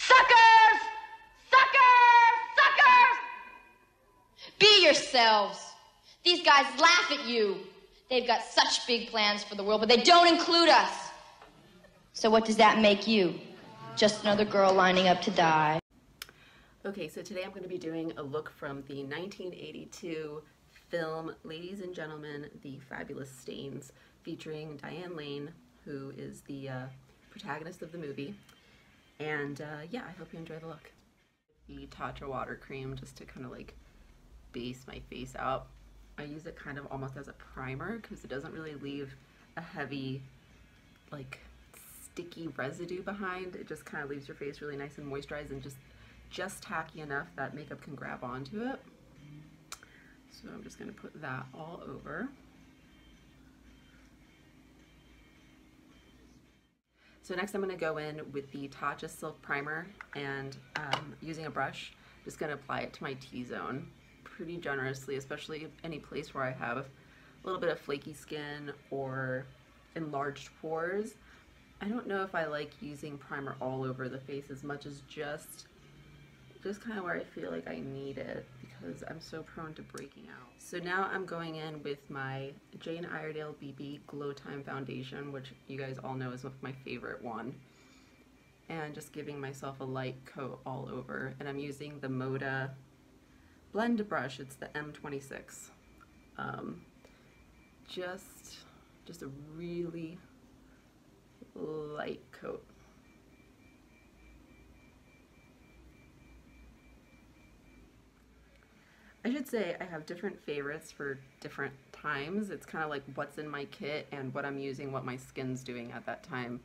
Suckers! Suckers! Suckers! Be yourselves. These guys laugh at you. They've got such big plans for the world, but they don't include us. So what does that make you? Just another girl lining up to die. Okay, so today I'm going to be doing a look from the 1982 film Ladies and Gentlemen, The Fabulous Stains, featuring Diane Lane, who is the protagonist of the movie. And yeah, I hope you enjoy the look. The Tatcha water cream just to kind of like base my face out. I use it kind of almost as a primer because it doesn't really leave a heavy, like, sticky residue behind. It just kind of leaves your face really nice and moisturized and just tacky enough that makeup can grab onto it. So I'm just going to put that all over. So next I'm going to go in with the Tatcha Silk Primer and using a brush, just going to apply it to my T-zone pretty generously, especially any place where I have a little bit of flaky skin or enlarged pores. I don't know if I like using primer all over the face as much as just kind of where I feel like I need it because I'm so prone to breaking out. So now I'm going in with my Jane Iredale BB Glow Time Foundation, which you guys all know is my favorite one, and just giving myself a light coat all over. And I'm using the Moda blend brush. It's the M26. Just a really light coat. I should say I have different favorites for different times. It's kind of like what's in my kit and what I'm using, what my skin's doing at that time.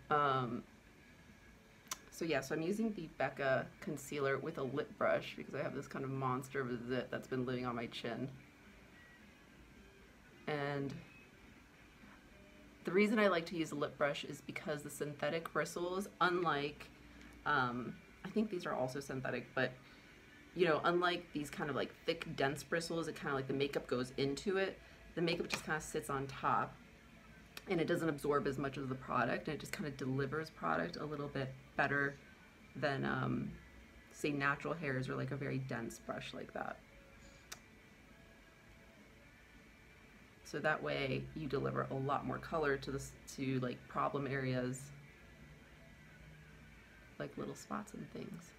So yeah, so I'm using the Becca Concealer with a lip brush because I have this kind of monster of a zit that's been living on my chin. And the reason I like to use a lip brush is because the synthetic bristles, unlike, I think these are also synthetic, but you know, unlike these kind of like thick, dense bristles, it kind of like the makeup goes into it. The makeup just kind of sits on top and it doesn't absorb as much of the product, and it just kind of delivers product a little bit better than, say, natural hairs or like a very dense brush like that. So that way you deliver a lot more color to like problem areas, like little spots and things.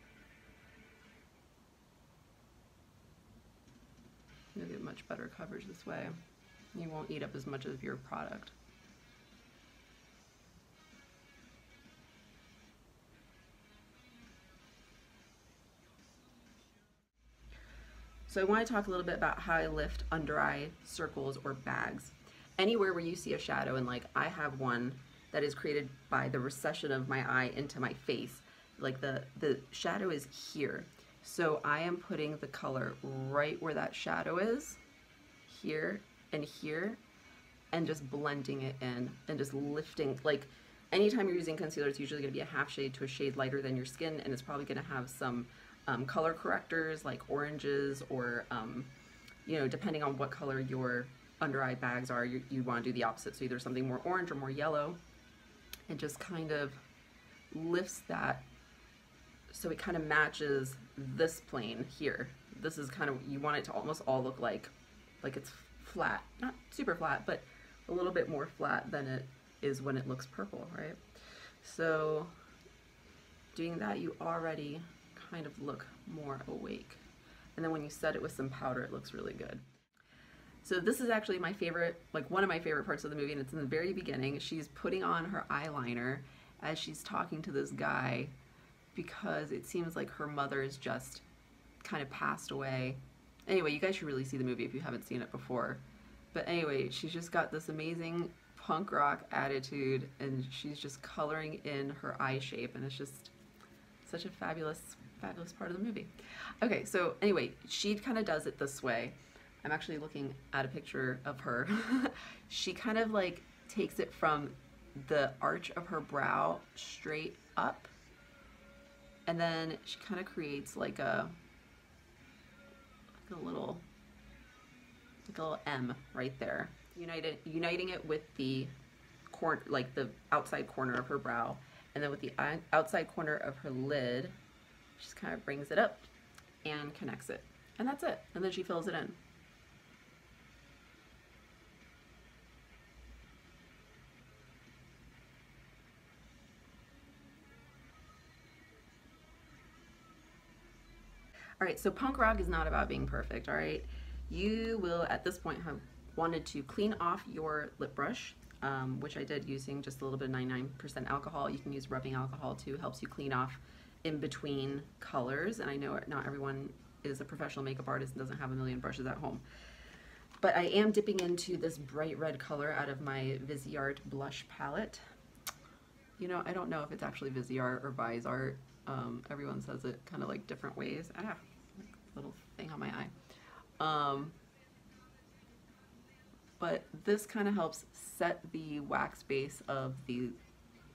You'll get much better coverage this way. You won't eat up as much of your product. So I want to talk a little bit about how I lift under eye circles or bags. Anywhere where you see a shadow, and like I have one that is created by the recession of my eye into my face. Like the shadow is here. So I am putting the color right where that shadow is, here and here, and just blending it in and just lifting. Like anytime you're using concealer, it's usually going to be a half shade to a shade lighter than your skin, and it's probably going to have some color correctors like oranges or, you know, depending on what color your under eye bags are, you want to do the opposite. So either something more orange or more yellow, and just kind of lifts that so it kind of matches this plane here. This is kind of, you want it to almost all look like it's flat, not super flat, but a little bit more flat than it is when it looks purple, right? So doing that, you already kind of look more awake. And then when you set it with some powder, it looks really good. So this is actually my favorite, like one of my favorite parts of the movie, and it's in the very beginning. She's putting on her eyeliner as she's talking to this guy because it seems like her mother is just kind of passed away. Anyway, you guys should really see the movie if you haven't seen it before. But anyway, she's just got this amazing punk rock attitude, and she's just coloring in her eye shape, and it's just such a fabulous part of the movie. Okay, so anyway, she kind of does it this way. I'm actually looking at a picture of her. She kind of like takes it from the arch of her brow straight up, and then she kind of creates like a little M right there, uniting it with the like the outside corner of her brow, And then with the outside corner of her lid, she just kind of brings it up and connects it. And that's it. And then she fills it in. All right, so punk rock is not about being perfect, all right? You will, at this point, have wanted to clean off your lip brush, which I did using just a little bit of 99% alcohol. You can use rubbing alcohol too, helps you clean off in between colors. And I know not everyone is a professional makeup artist and doesn't have a million brushes at home. But I am dipping into this bright red color out of my Viseart blush palette. You know, I don't know if it's actually Viseart or Viseart. Everyone says it kind of like different ways. Ah, little thing on my eye. But this kind of helps set the wax base of the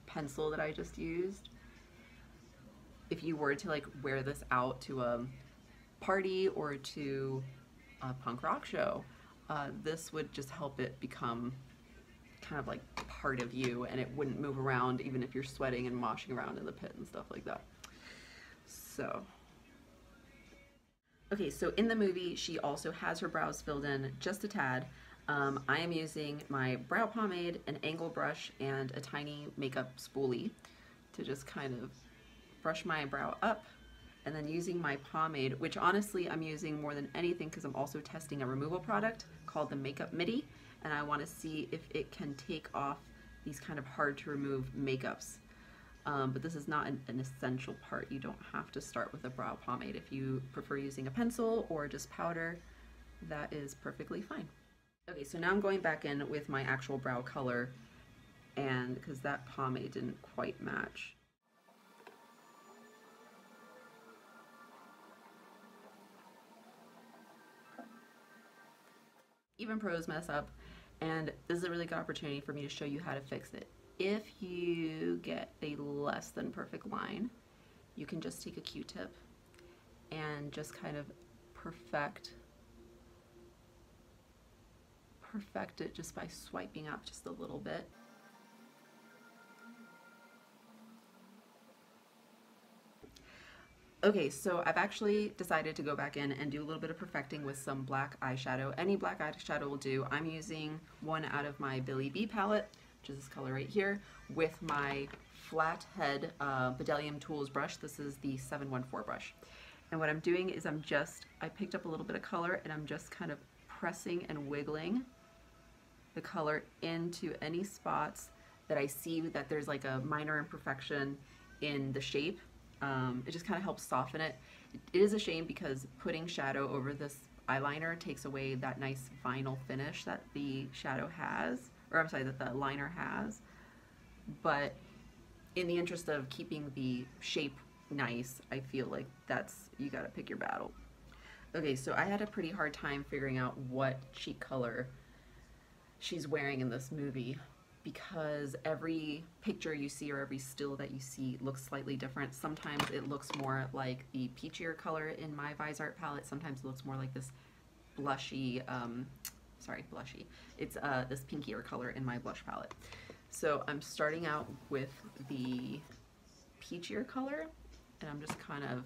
pencil that I just used. If you were to like wear this out to a party or to a punk rock show, this would just help it become kind of like part of you, and it wouldn't move around even if you're sweating and moshing around in the pit and stuff like that. So, okay, so in the movie, she also has her brows filled in just a tad. I am using my brow pomade, an angle brush, and a tiny makeup spoolie to just kind of brush my brow up, and then using my pomade, which honestly I'm using more than anything because I'm also testing a removal product called the Makeup Midi, and I want to see if it can take off these kind of hard to remove makeups. But this is not an essential part. You don't have to start with a brow pomade. If you prefer using a pencil or just powder, that is perfectly fine. Okay, so now I'm going back in with my actual brow color, and because that pomade didn't quite match. Even pros mess up, and this is a really good opportunity for me to show you how to fix it. If you get a less than perfect line, you can just take a Q-tip and just kind of perfect it just by swiping up just a little bit. Okay, so I've actually decided to go back in and do a little bit of perfecting with some black eyeshadow. Any black eyeshadow will do. I'm using one out of my Billy B palette, which is this color right here, with my flathead Bedellium Tools brush. This is the 714 brush. And what I'm doing is I picked up a little bit of color and I'm just kind of pressing and wiggling the color into any spots that I see that there's like a minor imperfection in the shape. It just kind of helps soften it. It is a shame because putting shadow over this eyeliner takes away that nice vinyl finish that the shadow has, or I'm sorry, that the liner has. But in the interest of keeping the shape nice, I feel like you gotta pick your battle. Okay, so I had a pretty hard time figuring out what cheek color she's wearing in this movie, because every picture you see or every still that you see looks slightly different. Sometimes it looks more like the peachier color in my Viseart palette. Sometimes it looks more like this blushy, blushy. It's this pinkier color in my blush palette. So I'm starting out with the peachier color, and I'm just kind of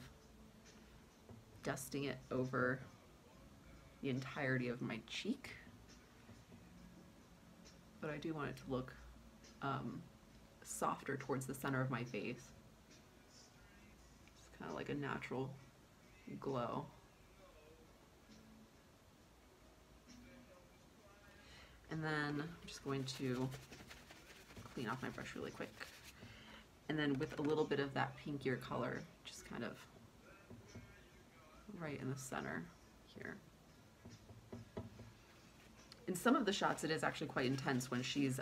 dusting it over the entirety of my cheek. But I do want it to look softer towards the center of my face. It's kind of like a natural glow. And then I'm just going to clean off my brush really quick. And then with a little bit of that pinkier color, just kind of right in the center here. In some of the shots, it is actually quite intense. When she's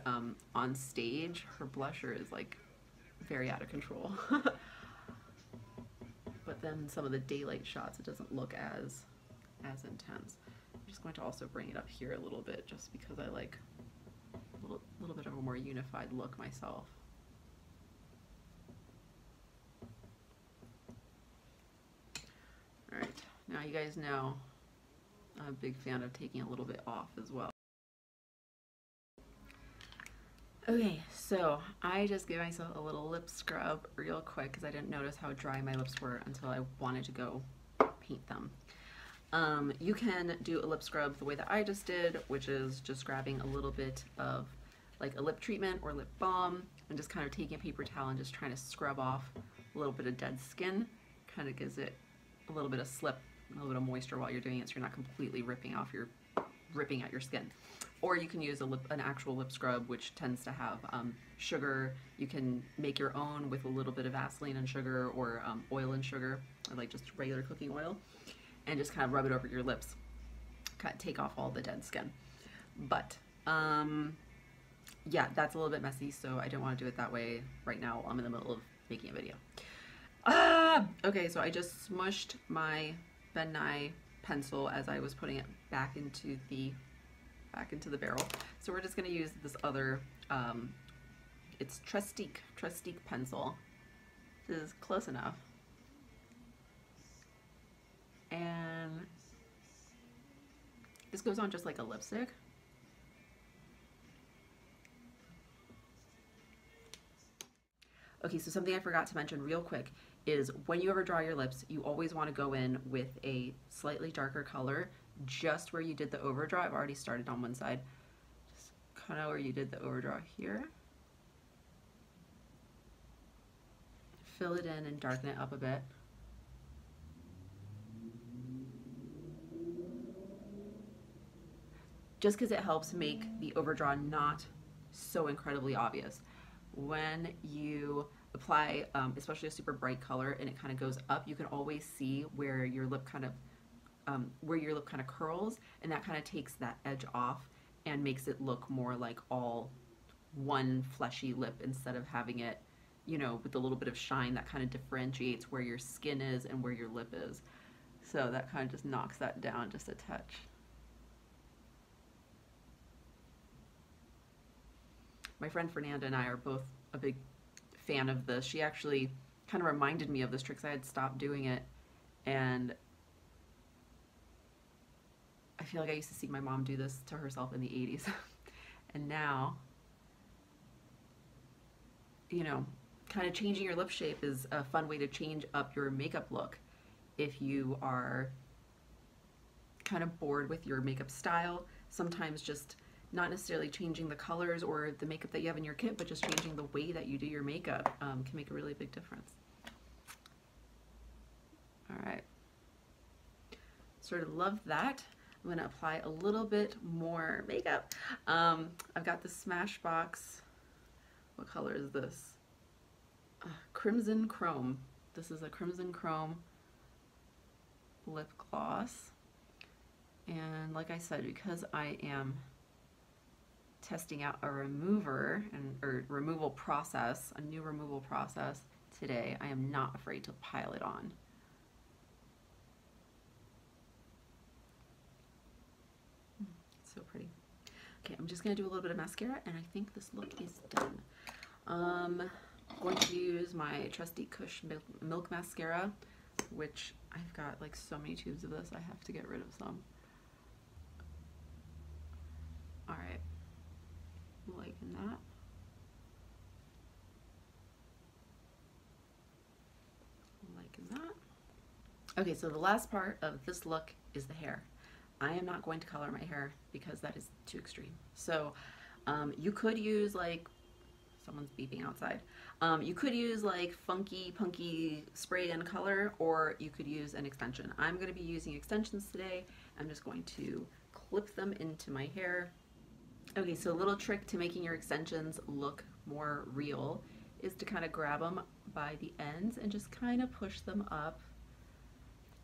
on stage, her blusher is like very out of control. But then some of the daylight shots, it doesn't look as intense. I'm just going to also bring it up here a little bit, just because I like a little bit of a more unified look myself. All right, now you guys know I'm a big fan of taking a little bit off as well. Okay, so I just gave myself a little lip scrub real quick because I didn't notice how dry my lips were until I wanted to go paint them. You can do a lip scrub the way that I just did, which is just grabbing a little bit of like a lip treatment or lip balm and just kind of taking a paper towel and just trying to scrub off a little bit of dead skin. Kind of gives it a little bit of slip, a little bit of moisture while you're doing it so you're not completely ripping at your skin. Or you can use an actual lip scrub, which tends to have sugar. You can make your own with a little bit of Vaseline and sugar, or oil and sugar, or like just regular cooking oil, and just kind of rub it over your lips. Kind of take off all the dead skin. But yeah, that's a little bit messy, so I don't want to do it that way right now. I'm in the middle of making a video. Okay, so I just smushed my Ben Nye pencil as I was putting it back into the barrel. So we're just going to use this other, it's Trestique pencil. This is close enough. And this goes on just like a lipstick. Okay, so something I forgot to mention real quick is when you ever draw your lips, you always want to go in with a slightly darker color just where you did the overdraw. I've already started on one side. Just kind of where you did the overdraw here. Fill it in and darken it up a bit. Just because it helps make the overdraw not so incredibly obvious. When you apply, especially a super bright color, and it kind of goes up, you can always see where your lip kind of curls, and that kind of takes that edge off and makes it look more like all one fleshy lip instead of having it, you know, with a little bit of shine that kind of differentiates where your skin is and where your lip is. So that kind of just knocks that down just a touch. My friend Fernanda and I are both a big fan of this. She actually kind of reminded me of this trick because I had stopped doing it, and I feel like I used to see my mom do this to herself in the 80s. And now, you know, kind of changing your lip shape is a fun way to change up your makeup look. If you are kind of bored with your makeup style, sometimes just not necessarily changing the colors or the makeup that you have in your kit, but just changing the way that you do your makeup can make a really big difference. All right, sort of love that. I'm gonna apply a little bit more makeup. I've got the Smashbox, what color is this? Crimson Chrome. This is a Crimson Chrome lip gloss. And like I said, because I am testing out a remover or removal process, a new removal process today, I am not afraid to pile it on. It's so pretty. Okay, I'm just gonna do a little bit of mascara, and I think this look is done. I'm going to use my trusty Kush Milk Mascara, which I've got like so many tubes of this, I have to get rid of some. All right. Liking that. Liking that. Okay, so the last part of this look is the hair. I am not going to color my hair because that is too extreme. So you could use like, someone's beeping outside. You could use like funky, punky spray and color, or you could use an extension. I'm going to be using extensions today. I'm just going to clip them into my hair. Okay, so a little trick to making your extensions look more real is to kind of grab them by the ends and just kind of push them up.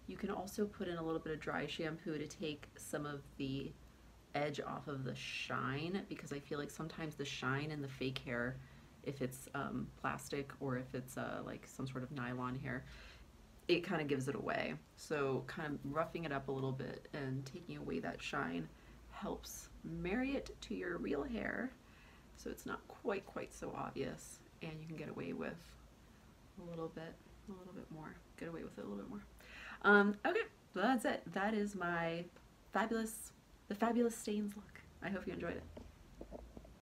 You can also put in a little bit of dry shampoo to take some of the edge off of the shine, because I feel like sometimes the shine in the fake hair, if it's plastic or if it's like some sort of nylon hair, it kind of gives it away. So kind of roughing it up a little bit and taking away that shine helps marry it to your real hair so it's not quite so obvious, and you can get away with a little bit more. Get away with it a little bit more. Okay, so that's it. That is my fabulous stains look. I hope you enjoyed it.